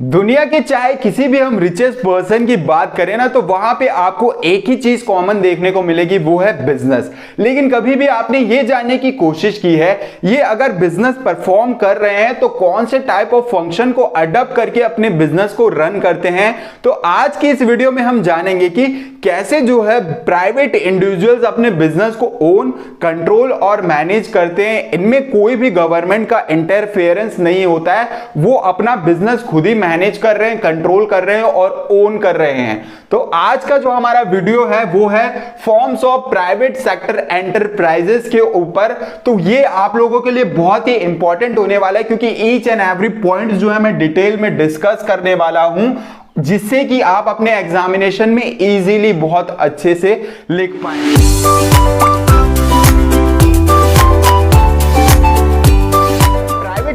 दुनिया के चाहे किसी भी हम रिचेस्ट पर्सन की बात करें ना, तो वहां पे आपको एक ही चीज कॉमन देखने को मिलेगी, वो है बिजनेस। लेकिन कभी भी आपने ये जानने की कोशिश की है, ये अगर बिजनेस परफॉर्म कर रहे हैं तो कौन से टाइप ऑफ फंक्शन को अडॉप्ट करके अपने बिजनेस को रन करते हैं? तो आज की इस वीडियो में हम जानेंगे कि कैसे जो है प्राइवेट इंडिविजुअल्स अपने बिजनेस को ओन, कंट्रोल और मैनेज करते हैं। इनमें कोई भी गवर्नमेंट का इंटरफेरेंस नहीं होता है, वो अपना बिजनेस खुद ही मैनेज कर रहे हैं, कंट्रोल कर रहे हैं और ओन कर रहे हैं। तो आज का जो हमारा वीडियो है वो है forms of private sector enterprises के ऊपर। तो ये आप लोगों के लिए बहुत ही इंपॉर्टेंट होने वाला है, क्योंकि ईच एंड एवरी पॉइंट जो है मैं डिटेल में डिस्कस करने वाला हूं, जिससे कि आप अपने एग्जामिनेशन में इजीली बहुत अच्छे से लिख पाएंगे।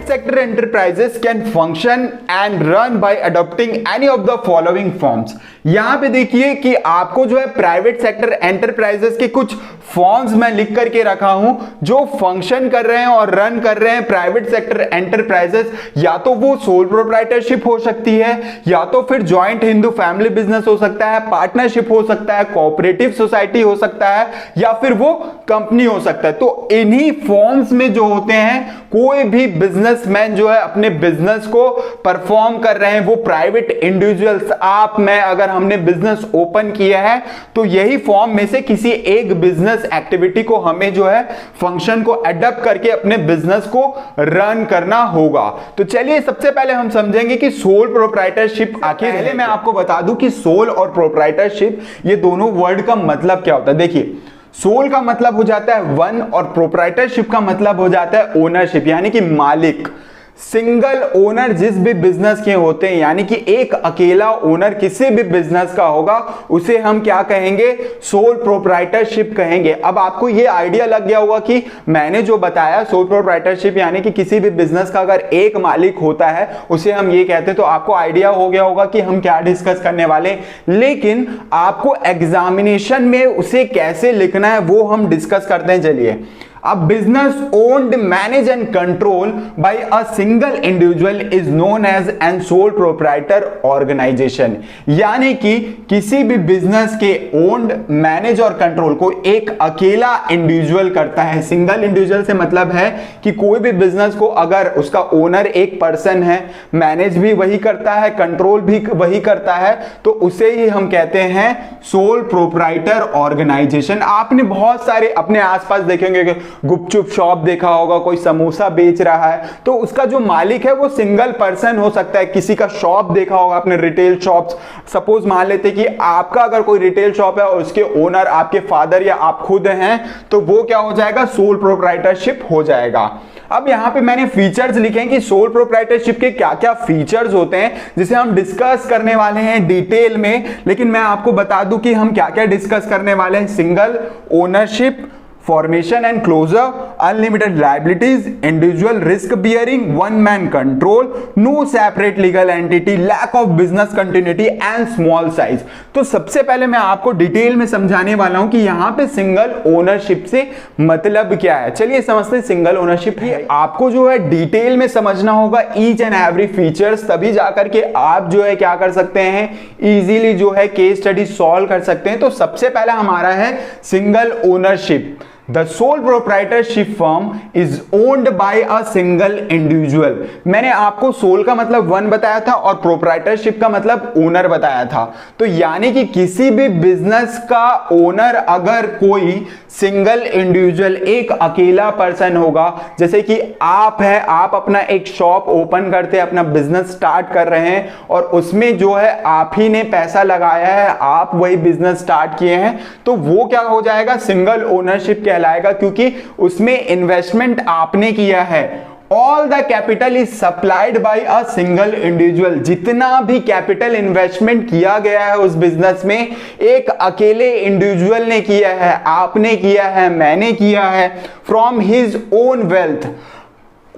Sector enterprises can function and run by adopting any of the following forms। यहां पे देखिए कि आपको जो है प्राइवेट सेक्टर एंटरप्राइजेस के कुछ फॉर्म्स मैं लिख करके रखा हूं जो फंक्शन कर रहे हैं और रन कर रहे हैं प्राइवेट सेक्टर एंटरप्राइजेस। या तो वो सोल प्रोप्राइटरशिप हो सकती है, या तो फिर ज्वाइंट हिंदू फैमिली बिजनेस हो सकता है, पार्टनरशिप हो सकता है, कोऑपरेटिव सोसाइटी हो सकता है, या फिर वो कंपनी हो सकता है। तो इन्हीं फॉर्म्स में जो होते हैं, कोई भी बिजनेसमैन जो है अपने बिजनेस को परफॉर्म कर रहे हैं, वो प्राइवेट इंडिविजुअल्स, आप मैं अगर हमने बिजनेस ओपन किया है तो यही फॉर्म में से किसी एक बिजनेस एक्टिविटी को हमें जो है फंक्शन को अडॉप्ट करके अपने बिजनेस को रन करना होगा। तो चलिए सबसे पहले हम समझेंगे कि सोल प्रोप्राइटरशिप आखिर। पहले मैं आपको बता दूं कि सोल और प्रोप्राइटरशिप ये दोनों वर्ड का मतलब क्या होता है। देखिए, सोल का मतलब हो जाता है वन और प्रोप्राइटरशिप का मतलब हो जाता है ओनरशिप, यानी कि मालिक। सिंगल ओनर जिस भी बिजनेस के होते हैं, यानी कि एक अकेला ओनर किसी भी बिजनेस का होगा, उसे हम क्या कहेंगे? सोल प्रोप्राइटरशिप कहेंगे। अब आपको ये आइडिया लग गया होगा कि मैंने जो बताया सोल प्रोप्राइटरशिप यानी कि किसी भी बिजनेस का अगर एक मालिक होता है उसे हम ये कहते हैं। तो आपको आइडिया हो गया होगा कि हम क्या डिस्कस करने वाले हैं, लेकिन आपको एग्जामिनेशन में उसे कैसे लिखना है वो हम डिस्कस करते हैं। चलिए, A business owned, managed and controlled by a single individual is known as an sole proprietor organization। यानी कि किसी भी बिजनेस के ओन्ड, मैनेज और कंट्रोल को एक अकेला इंडिविजुअल करता है। सिंगल इंडिविजुअल से मतलब है कि कोई भी बिजनेस को अगर उसका ओनर एक पर्सन है, मैनेज भी वही करता है, कंट्रोल भी वही करता है, तो उसे ही हम कहते हैं सोल प्रोप्राइटर ऑर्गेनाइजेशन। आपने बहुत सारे अपने आसपास देखेंगे, गुपचुप शॉप देखा होगा, कोई समोसा बेच रहा है तो उसका जो मालिक है वो सिंगल पर्सन हो सकता है। किसी का शॉप देखा होगा आपने, रिटेल शॉप्स, सपोज मान लेते कि आपका अगर कोई रिटेल शॉप है और उसके ओनर आपके फादर या आप खुद हैं, तो वो क्या हो जाएगा? सोल प्रोप्राइटरशिप हो जाएगा। अब यहां पे मैंने फीचर्स लिखे हैं कि सोल प्रोप्राइटरशिप के क्या क्या फीचर्स होते हैं, जिसे हम डिस्कस करने वाले हैं डिटेल में। लेकिन मैं आपको बता दूं कि हम क्या क्या डिस्कस करने वाले हैं। Single ownership, formation and closure, unlimited liabilities, individual risk bearing, one man control, no separate legal entity, lack of business continuity and small size. तो सबसे पहले मैं आपको डिटेल में समझाने वाला हूं कि यहां पे सिंगल ओनरशिप से मतलब क्या है। चलिए समझते हैं सिंगल ओनरशिप है। आपको जो है डिटेल में समझना होगा ईच एंड एवरी फीचर्स, तभी जाकर के आप जो है क्या कर सकते हैं, इजीली जो है केस स्टडी सॉल्व कर सकते हैं। तो सबसे पहला हमारा है single ownership. The sole proprietorship firm is owned by a single individual। मैंने आपको सोल का मतलब वन बताया था और प्रोप्राइटरशिप का मतलब ओनर बताया था। तो यानी कि किसी भी बिजनेस का ओनर अगर कोई सिंगल इंडिविजुअल, एक अकेला पर्सन होगा, जैसे कि आप है, आप अपना एक शॉप ओपन करते हैं, अपना बिजनेस स्टार्ट कर रहे हैं और उसमें जो है आप ही ने पैसा लगाया है, आप वही बिजनेस स्टार्ट किए हैं, तो वो क्या हो जाएगा? सिंगल ओनरशिप कहलाएगा, क्योंकि उसमें इन्वेस्टमेंट आपने किया है। All the capital is supplied by a single individual. जितना भी कैपिटल इन्वेस्टमेंट किया गया है उस बिजनेस में, एक अकेले इंडिविजुअल ने किया है, आपने किया है, मैंने किया है, फ्रॉम हिज ओन वेल्थ,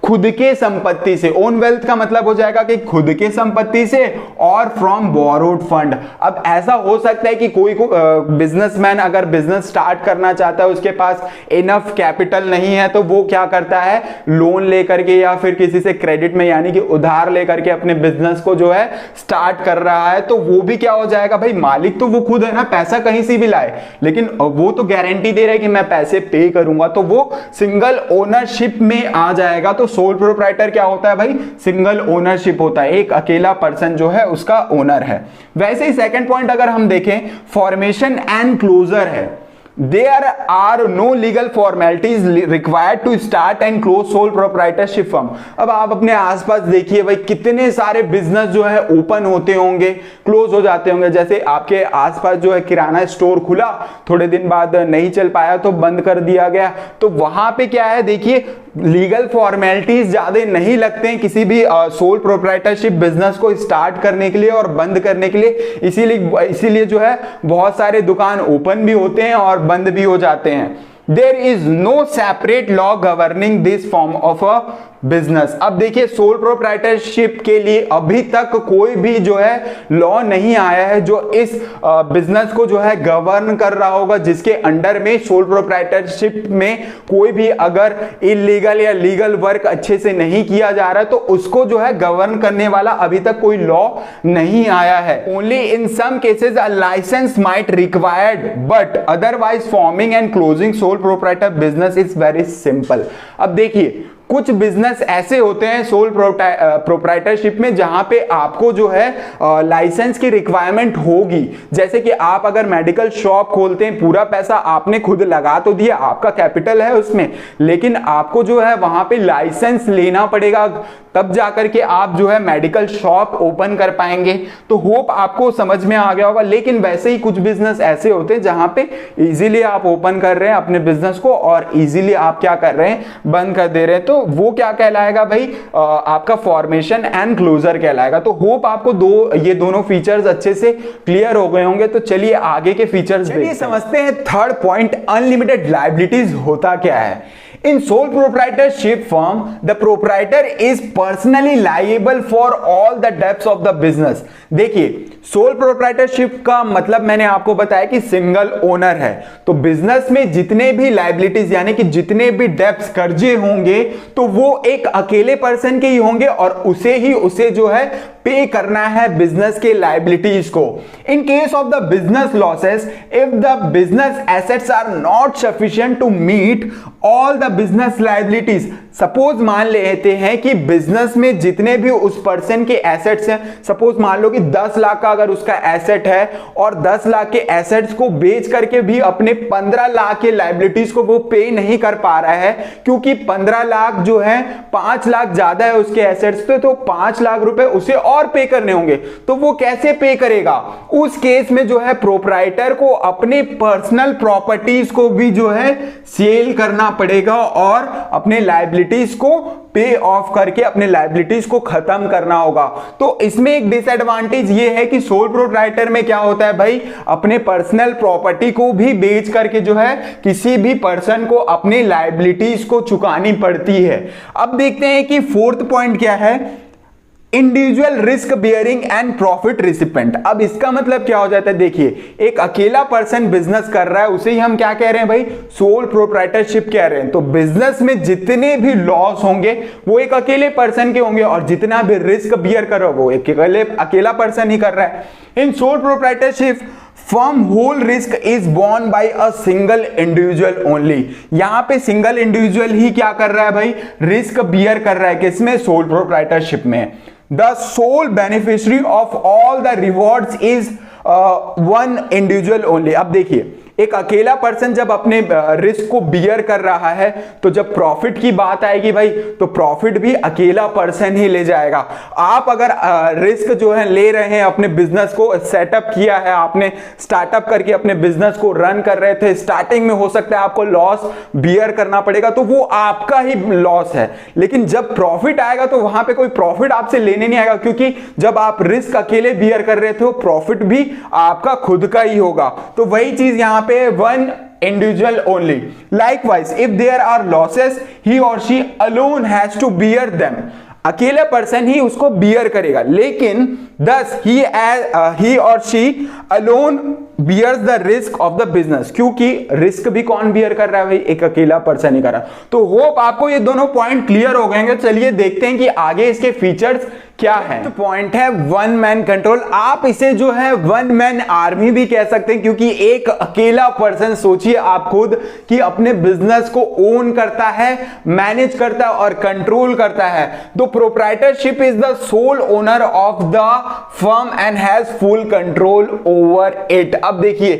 खुद के संपत्ति से। ओन वेल्थ का मतलब हो जाएगा कि खुद के संपत्ति से और फ्रॉम बोरोड फंड। अब ऐसा हो सकता है कि कोई बिजनेसमैन अगर बिजनेस स्टार्ट करना चाहता है, उसके पास इनफ कैपिटल नहीं है, तो वो क्या करता है, लोन लेकर के या फिर किसी से क्रेडिट में यानी कि उधार लेकर के अपने बिजनेस को जो है स्टार्ट कर रहा है। तो वो भी क्या हो जाएगा भाई, मालिक तो वो खुद है ना, पैसा कहीं से भी लाए, लेकिन वो तो गारंटी दे रहा है कि मैं पैसे पे करूंगा, तो वो सिंगल ओनरशिप में आ जाएगा। तो सोल प्रोप्राइटर क्या होता है भाई, सिंगल ओनरशिप होता है, एक अकेला पर्सन जो है उसका ओनर है। वैसे ही सेकंड पॉइंट अगर हम देखें, फॉर्मेशन एंड क्लोजर है। There are no legal formalities required to start and close sole proprietorship firm। अब आप अपने आसपास देखिए भाई, कितने सारे बिजनेस जो है ओपन होते होंगे, क्लोज हो जाते होंगे। जैसे आपके आसपास जो है किराना स्टोर खुला, थोड़े दिन बाद नहीं चल पाया तो बंद कर दिया गया। तो वहां पे क्या है, देखिए लीगल फॉर्मेलिटीज ज्यादा नहीं लगते हैं किसी भी सोल प्रोप्राइटरशिप बिजनेस को स्टार्ट करने के लिए और बंद करने के लिए। इसीलिए जो है बहुत सारे दुकान ओपन भी होते हैं और बंद भी हो जाते हैं। There is no separate law governing this form of a business. अब देखिए सोल प्रोप्राइटरशिप के लिए अभी तक कोई भी जो है लॉ नहीं आया है जो इस बिजनेस को जो है गवर्न कर रहा होगा, जिसके अंडर में सोल प्रोप्राइटरशिप में कोई भी अगर इलीगल या लीगल वर्क अच्छे से नहीं किया जा रहा है तो उसको जो है गवर्न करने वाला अभी तक कोई लॉ नहीं आया है। Only in some cases a licence might required, but otherwise forming and closing sole proprietor business is very simple. अब देखिए कुछ बिजनेस ऐसे होते हैं सोल प्रोप्राइटरशिप में जहां पे आपको जो है लाइसेंस की रिक्वायरमेंट होगी। जैसे कि आप अगर मेडिकल शॉप खोलते हैं, पूरा पैसा आपने खुद लगा तो दिया, आपका कैपिटल है उसमें, लेकिन आपको जो है वहां पे लाइसेंस लेना पड़ेगा, तब जाकर के आप जो है मेडिकल शॉप ओपन कर पाएंगे। तो होप आपको समझ में आ गया होगा। लेकिन वैसे ही कुछ बिजनेस ऐसे होते हैं जहां पे इजीली आप ओपन कर रहे हैं अपने बिजनेस को और इजीली आप क्या कर रहे हैं, बंद कर दे रहे हैं। तो वो क्या कहलाएगा भाई, आपका फॉर्मेशन एंड क्लोजर कहलाएगा। तो होप आपको ये दोनों फीचर्स अच्छे से क्लियर हो गए होंगे। तो चलिए आगे के फीचर्स समझते हैं। थर्ड पॉइंट, अनलिमिटेड लायबिलिटीज होता क्या है। In sole proprietorship firm, the proprietor is personally liable for all the debts of the business। देखिए सोल प्रोप्राइटरशिप का मतलब मैंने आपको बताया कि सिंगल ओनर है, तो बिजनेस में जितने भी लायबिलिटीज यानी कि जितने भी डेब्ट्स, कर्जे होंगे तो वो एक अकेले पर्सन के ही होंगे और उसे जो है पे करना है बिजनेस के लायबिलिटीज को। In case of the business losses, if the business assets are not sufficient to meet all the business liabilities. Suppose मान लेते हैं कि बिजनेस में जितने भी उस पर्सन के एसेट्स हैं, सपोज मान लो कि 10 लाख का अगर उसका एसेट है और 10 लाख के एसेट्स को बेच करके भी अपने 15 लाख के लायबिलिटीज को वो पे नहीं कर पा रहा है, क्योंकि 15 लाख जो है 5 लाख ज्यादा है उसके एसेट्स पे, तो 5 लाख रुपए उसे और पे करने होंगे। तो वो कैसे पे करेगा? उस केस में जो है प्रोप्राइटर को अपने पर्सनल प्रॉपर्टीज को भी जो है सेल करना पड़ेगा और अपने लायबिलिटीज को पे ऑफ करके अपने लायबिलिटीज को खत्म करना होगा। तो इसमें एक डिसएडवांटेज ये है कि सोल प्रोप्राइटर में क्या होता है भाई, अपने पर्सनल प्रॉपर्टी को भी बेच करके जो है किसी भी पर्सन को अपने लायबिलिटीज को चुकानी पड़ती है। अब देखते हैं कि फोर्थ पॉइंट क्या है, individual risk bearing and profit recipient. अब इसका मतलब क्या हो जाता है, देखिए एक अकेला पर्सन बिजनेस कर रहा है, उसे ही हम क्या कह रहे हैं भाई, सोल प्रोप्राइटरशिप कह रहे हैं। तो बिजनेस में जितने भी लॉस होंगे वो एक अकेले पर्सन के होंगे और जितना भी रिस्क बियर कर रहा है वो एक अकेला पर्सन ही कर रहा है। In sole proprietorship firm whole risk is borne by a single individual only. यहां पे सिंगल इंडिविजुअल ही क्या कर रहा है भाई, रिस्क बियर कर रहा है। किसमें? सोल प्रोप्राइटरशिप में। The sole beneficiary of all the rewards is one individual only। अब देखिए एक अकेला पर्सन जब अपने रिस्क को बियर कर रहा है तो जब प्रॉफिट की बात आएगी भाई तो प्रॉफिट भी अकेला पर्सन ही ले जाएगा। आप अगर रिस्क जो है ले रहे हैं, अपने बिजनेस को सेटअप किया है, आपने स्टार्टअप करके अपने बिजनेस को रन कर रहे थे, स्टार्टिंग में हो सकता है आपको लॉस बियर करना पड़ेगा, तो वो आपका ही लॉस है। लेकिन जब प्रॉफिट आएगा तो वहां पे कोई प्रॉफिट आपसे लेने नहीं आएगा, क्योंकि जब आप रिस्क अकेले बियर कर रहे थे प्रॉफिट भी आपका खुद का ही होगा। तो वही चीज यहां पे one individual only. Likewise, if there are losses, he or she alone has to bear them. अकेला पर्सन ही उसको बियर करेगा, लेकिन thus he or she alone bears the risk of the business, क्योंकि रिस्क भी कौन बियर कर रहा है भाई, एक अकेला पर्सन ही कर रहा है। तो होप आपको ये दोनों पॉइंट क्लियर हो गए। चलिए देखते हैं कि आगे इसके फीचर्स क्या है। तो पॉइंट है वन मैन कंट्रोल। आप इसे जो है वन मैन आर्मी भी कह सकते हैं, क्योंकि एक अकेला पर्सन, सोचिए आप खुद, कि अपने बिजनेस को ओन करता है, मैनेज करता है और कंट्रोल करता है। तो proprietorship is the sole owner of the firm and has full control over it. अब देखिए,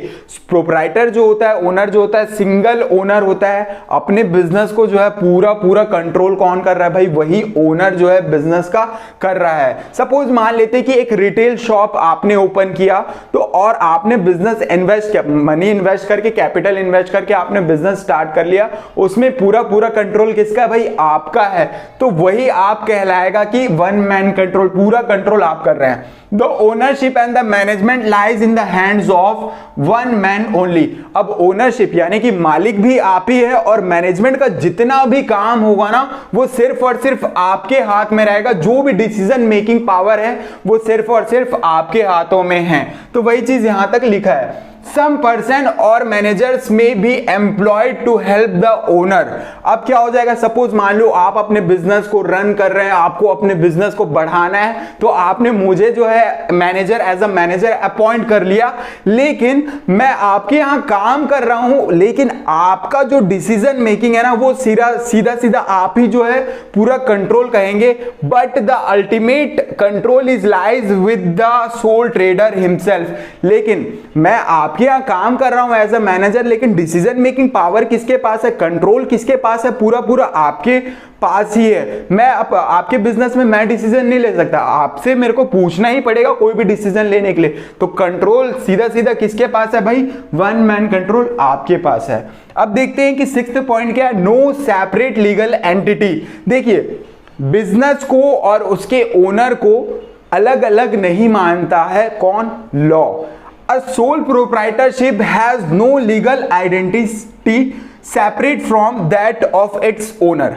प्रोप्राइटर जो होता है, ओनर जो होता है, सिंगल ओनर होता है। अपने बिजनेस को जो है पूरा कंट्रोल कौन कर रहा है भाई, वही ओनर जो है बिजनेस का कर रहा है। सपोज मान लेते कि एक रिटेल शॉप आपने ओपन किया, तो और आपने बिजनेस इन्वेस्ट किया, मनी इन्वेस्ट करके, कैपिटल इन्वेस्ट करके आपने बिजनेस स्टार्ट कर लिया। उसमें पूरा कंट्रोल किसका है भाई, आपका है। तो वही आप कहलाएगा कि वन मैन कंट्रोल, पूरा कंट्रोल आप कर रहे हैं। The ownership and the management lies in the hands of one man only. अब ओनरशिप यानी कि मालिक भी आप ही है, और मैनेजमेंट का जितना भी काम होगा ना, वो सिर्फ और सिर्फ आपके हाथ में रहेगा। जो भी डिसीजन मेकिंग पावर है वो सिर्फ और सिर्फ आपके हाथों में है। तो वही चीज यहां तक लिखा है। Some person or managers may be employed to help the owner. अब क्या हो जाएगा, सपोज मान लो आप अपने बिजनेस को रन कर रहे हैं, आपको अपने बिजनेस को बढ़ाना है, तो आपने मुझे जो है manager, as a manager appoint कर लिया, लेकिन मैं आपके यहां काम कर रहा हूं, लेकिन आपका जो डिसीजन मेकिंग है ना, वो सीधा आप ही जो है पूरा कंट्रोल कहेंगे। But the ultimate control is lies with the soul trader himself. लेकिन मैं आपके यहां काम कर रहा हूं एज अ मैनेजर, लेकिन डिसीजन मेकिंग पावर किसके पास है, कंट्रोल किसके पास है, पूरा आपके पास ही है। मैं आपके बिजनेस में मैं डिसीजन नहीं ले सकता, आपसे मेरे को पूछना ही पड़ेगा कोई भी डिसीजन लेने के लिए। तो कंट्रोल सीधा किसके पास है भाई, वन मैन कंट्रोल आपके पास है। अब देखते हैं कि सिक्स्थ पॉइंट क्या है, नो सेपरेट लीगल एंटिटी। देखिए, बिजनेस को और उसके ओनर को अलग अलग नहीं मानता है कौन, law. A sole proprietorship has no legal identity separate from that of its owner.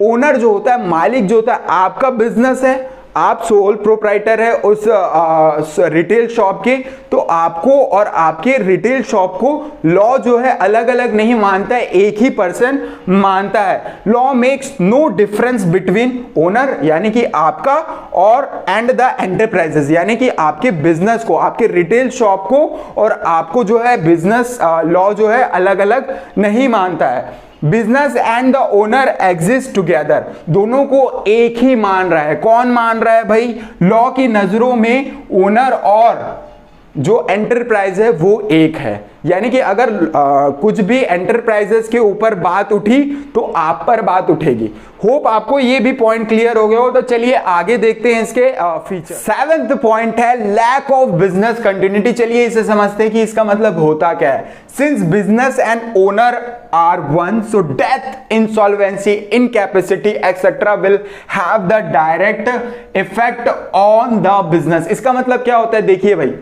Owner जो होता है, मालिक जो होता है, आपका बिजनेस है, आप सोल प्रोप्राइटर है उस रिटेल शॉप के, तो आपको और आपके रिटेल शॉप को लॉ जो है अलग अलग नहीं मानता है, एक ही पर्सन मानता है। Law makes no difference between owner यानी कि आपका और एंड द एंटरप्राइजेस यानी कि आपके बिजनेस को, आपके रिटेल शॉप को और आपको जो है बिजनेस लॉ जो है अलग अलग नहीं मानता है। Business and the owner exist together, दोनों को एक ही मान रहा है। कौन मान रहा है भाई, लॉ की नजरों में ओनर और जो एंटरप्राइज है वो एक है। यानी कि अगर कुछ भी एंटरप्राइजेस के ऊपर बात उठी तो आप पर बात उठेगी। होप आपको ये भी पॉइंट क्लियर हो गया हो। तो चलिए आगे देखते हैं इसके फीचर। सेवेंथ पॉइंट है लैक ऑफ बिजनेस कंटिन्यूटी। चलिए इसे समझते हैं कि इसका मतलब होता क्या है। Since business and owner are one, so death, insolvency, incapacity etcetera will have the direct effect on the business. इसका मतलब क्या होता है, देखिए भाई,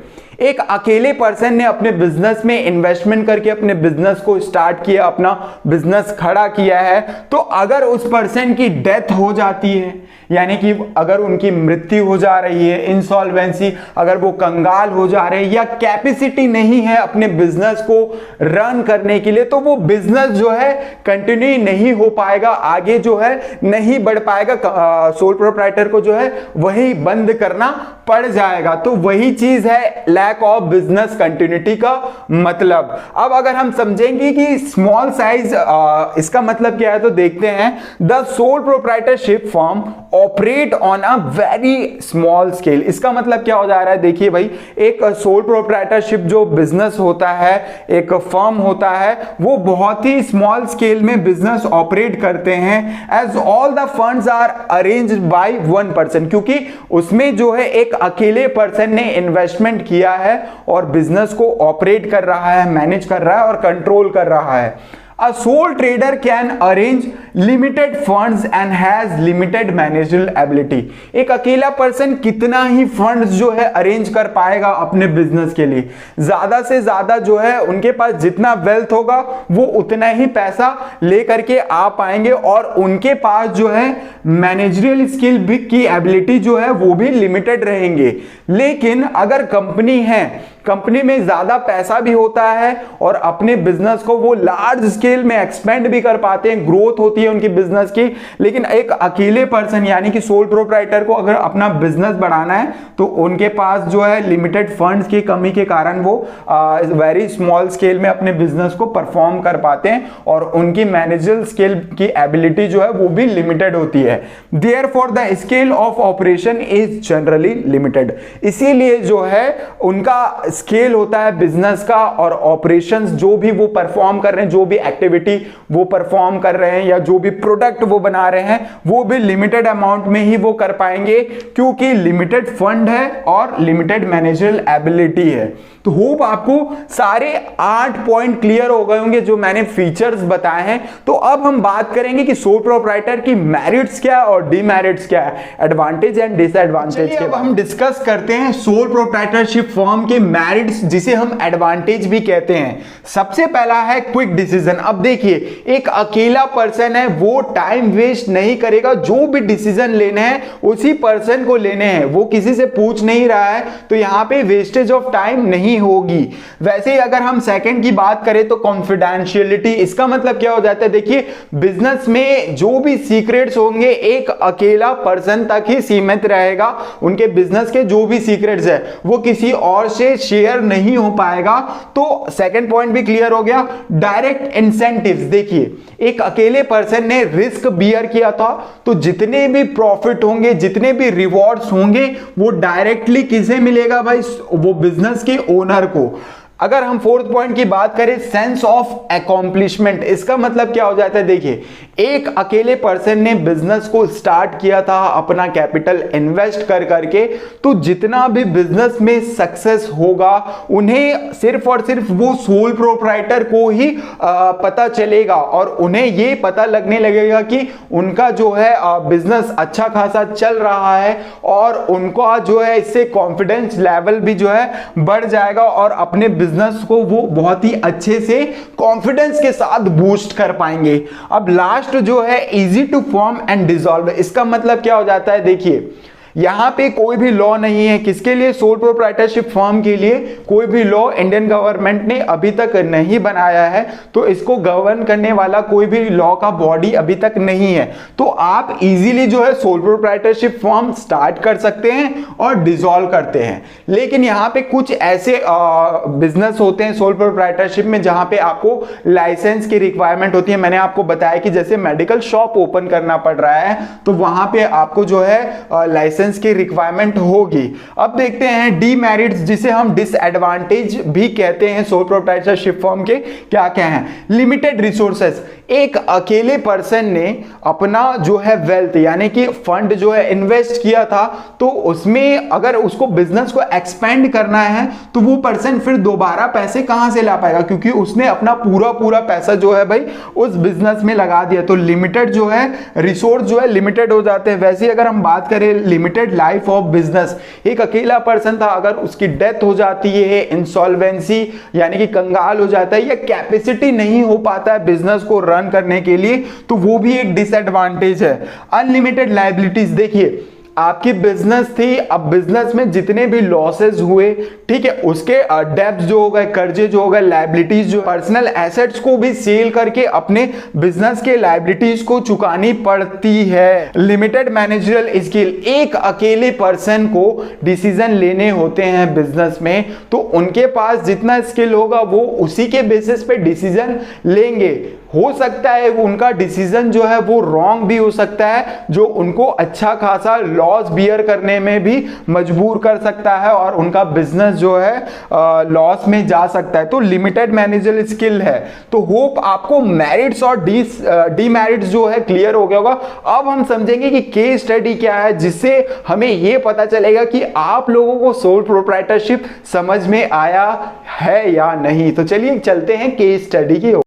एक अकेले पर्सन ने अपने बिजनेस में इन्वेस्टमेंट करके अपने बिजनेस को स्टार्ट किया, अपना बिजनेस खड़ा किया है, तो अगर उस पर्सन की डेथ हो जाती है, यानी कि अगर उनकी मृत्यु हो जा रही है, इंसॉल्वेंसी, अगर वो कंगाल हो जा रहे हैं या कैपेसिटी नहीं है अपने बिजनेस को रन करने के लिए, तो वो बिजनेस जो है कंटिन्यू नहीं हो पाएगा, आगे जो है नहीं बढ़ पाएगा। सोल प्रोप्राइटर को जो है वही बंद करना पड़ जाएगा। तो वही चीज है लैक ऑफ बिजनेस कंटिन्यूटी का मतलब। अब अगर हम समझेंगे कि स्मॉल साइज इसका मतलब क्या है, तो देखते हैं। The soul proprietorship firm operate on a very small scale. इसका मतलब क्या हो जा रहा है, देखिए भाई, एक सोल प्रोप्राइटरशिप जो बिजनेस होता है, एक फर्म होता है, वो बहुत ही स्मॉल स्केल में बिजनेस ऑपरेट करते हैं। As all the funds are arranged by one person, क्योंकि उसमें जो है एक अकेले पर्सन ने इन्वेस्टमेंट किया है और बिजनेस को ऑपरेट कर रहा है, मैनेज कर रहा है और कंट्रोल कर रहा है। A soul trader can arrange limited funds and has limited managerial ability. एक अकेला पर्सन कितना ही फंड्स जो है अरेंज कर पाएगा अपने बिजनेस के लिए, ज्यादा से ज्यादा जो है उनके पास जितना वेल्थ होगा वो उतना ही पैसा लेकर के आ पाएंगे, और उनके पास जो है मैनेजरियल स्किल भी की एबिलिटी जो है वो भी लिमिटेड रहेंगे। लेकिन अगर कंपनी है, कंपनी में ज्यादा पैसा भी होता है और अपने बिजनेस को वो लार्ज स्केल में एक्सपेंड भी कर पाते हैं, ग्रोथ होती है उनकी बिजनेस की, लेकिन एक अकेले पर्सन यानी कि सोल प्रोप्राइटर को अगर अपना बिजनेस बढ़ाना है तो उनके पास जो है लिमिटेड फंड्स की कमी के कारण वो वेरी स्मॉल स्केल में अपने बिजनेस को परफॉर्म कर पाते हैं और उनकी मैनेजरल स्किल की एबिलिटी जो है वो भी लिमिटेड होती है। Therefore the scale of operation is generally limited. इसीलिए जो है उनका स्केल होता है बिजनेस का और ऑपरेशंस जो भी वो परफॉर्म कर रहे हैं, जो भी एक्टिविटी वो परफॉर्म कर रहे हैं या जो भी प्रोडक्ट वो बना रहे हैं वो भी लिमिटेड अमाउंट में ही वो कर पाएंगे, क्योंकि लिमिटेड फंड है और लिमिटेड मैनेजरल एबिलिटी है। तो होप आपको सारे 8 पॉइंट क्लियर हो गए होंगे जो मैंने फीचर्स बताए हैं। तो अब हम बात करेंगे कि सोल प्रोप्राइटर की मेरिट्स क्या है और डीमेरिट्स क्या है, एडवांटेज एंड डिसएडवांटेज के। अब हम डिस्कस करते हैं सोल प्रोप्राइटरशिप फर्म के मेरिट्स, जिसे हम एडवांटेज भी कहते हैं। सबसे पहला है क्विक डिसीजन। अब देखिए, एक अकेला पर्सन है, वो टाइम वेस्ट नहीं करेगा, जो भी डिसीजन लेने हैं उसी पर्सन को लेने हैं, वो किसी से पूछ नहीं रहा है, तो यहां पे वेस्टेज ऑफ टाइम नहीं होगी। वैसे ही अगर हम सेकंड की बात करें तो कॉन्फिडेंशियलिटी, इसका मतलब क्या हो जाता है, देखिए बिजनेस में जो भी सीक्रेट्स होंगे एक अकेला पर्सन तक ही सीमित रहेगा, उनके बिजनेस के जो भी सीक्रेट्स है वो किसी और से शेयर नहीं हो पाएगा। तो सेकंड पॉइंट भी क्लियर हो गया। डायरेक्ट इंसेंटिव्स, देखिए एक अकेले पर्सन ने रिस्क बियर किया था तो जितने भी प्रॉफिट होंगे, जितने भी रिवॉर्ड्स होंगे वो डायरेक्टली किसे मिलेगा भाई, वो बिजनेस के ओनर को। अगर हम फोर्थ पॉइंट की बात करें, सेंस ऑफ अकॉम्प्लिशमेंट, इसका मतलब क्या हो जाता है, देखिए एक अकेले पर्सन ने बिजनेस को स्टार्ट किया था अपना कैपिटल इन्वेस्ट कर करके, तो जितना भी बिजनेस में सक्सेस होगा उन्हें सिर्फ और सिर्फ वो सोल प्रोप्राइटर को ही पता चलेगा और उन्हें ये पता लगने लगेगा कि उनका जो है बिजनेस अच्छा खासा चल रहा है और उनका जो है इससे कॉन्फिडेंस लेवल भी जो है बढ़ जाएगा और अपने बिजनेस को वो बहुत ही अच्छे से कॉन्फिडेंस के साथ बूस्ट कर पाएंगे। अब लास्ट जो है easy to form and dissolve, इसका मतलब क्या हो जाता है, देखिए यहां पे कोई भी लॉ नहीं है किसके लिए, सोल प्रोप्राइटरशिप फर्म के लिए कोई भी लॉ इंडियन गवर्नमेंट ने अभी तक नहीं बनाया है, तो इसको गवर्न करने वाला कोई भी लॉ का बॉडी अभी तक नहीं है। तो आप इजीली जो है सोल प्रोप्राइटरशिप फर्म स्टार्ट कर सकते हैं और डिसॉल्व करते हैं। लेकिन यहां पे कुछ ऐसे बिजनेस होते हैं सोल प्रोप्राइटरशिप में जहां पे आपको लाइसेंस की रिक्वायरमेंट होती है। मैंने आपको बताया कि जैसे मेडिकल शॉप ओपन करना पड़ रहा है तो वहां पे आपको जो है लाइसेंस की रिक्वायरमेंट होगी। अब देखते हैं डीमेरिट्स, जिसे हम डिसएडवांटेज भी कहते हैं सोल प्रोप्राइटरशिप फर्म के, क्या क्या हैं। लिमिटेड रिसोर्सेस, एक अकेले पर्सन ने अपना जो है वेल्थ यानी कि फंड जो है इन्वेस्ट किया था, तो उसमें अगर उसको बिजनेस को एक्सपेंड करना है तो वो पर्सन फिर दोबारा पैसे कहां से ला पाएगा, क्योंकि उसने अपना पूरा पैसा जो है भाई उस बिजनेस में लगा दिया। तो लिमिटेड जो है रिसोर्स जो है लिमिटेड हो जाते हैं। वैसे अगर हम बात करें लिमिटेड लाइफ ऑफ बिजनेस, एक अकेला पर्सन था, अगर उसकी डेथ हो जाती है, इंसॉल्वेंसी यानी कि कंगाल हो जाता है या कैपेसिटी नहीं हो पाता है बिजनेस को रन करने के लिए, तो वो भी एक डिसएडवांटेज है। अनलिमिटेड लायबिलिटीज, देखिए आपकी बिजनेस थी, अब बिजनेस में जितने भी लॉसेस हुए, ठीक है, उसके डेब्ट जो हो गए, कर्जे जो हो गए, लायबिलिटीज जो पर्सनल एसेट्स को भी सेल करके अपने बिजनेस के लायबिलिटीज को चुकानी पड़ती है। लिमिटेड मैनेजरियल स्किल, एक अकेले पर्सन को डिसीजन लेने होते हैं बिजनेस में, तो उनके पास जितना स्किल होगा वो उसी के बेसिस पे डिसीजन लेंगे। हो सकता है उनका डिसीजन जो है वो रॉन्ग भी हो सकता है, जो उनको अच्छा खासा लॉस बियर करने में भी मजबूर कर सकता है और उनका बिजनेस जो है लॉस में जा सकता है। तो लिमिटेड मैनेजरियल स्किल है। तो होप आपको मेरिट्स और डीमेरिट्स जो है क्लियर हो गया होगा। अब हम समझेंगे कि केस स्टडी क्या है, जिससे हमें यह पता चलेगा कि आप लोगों को सोल प्रोप्राइटरशिप समझ में आया है या नहीं। तो चलिए चलते हैं केस स्टडी की ओर।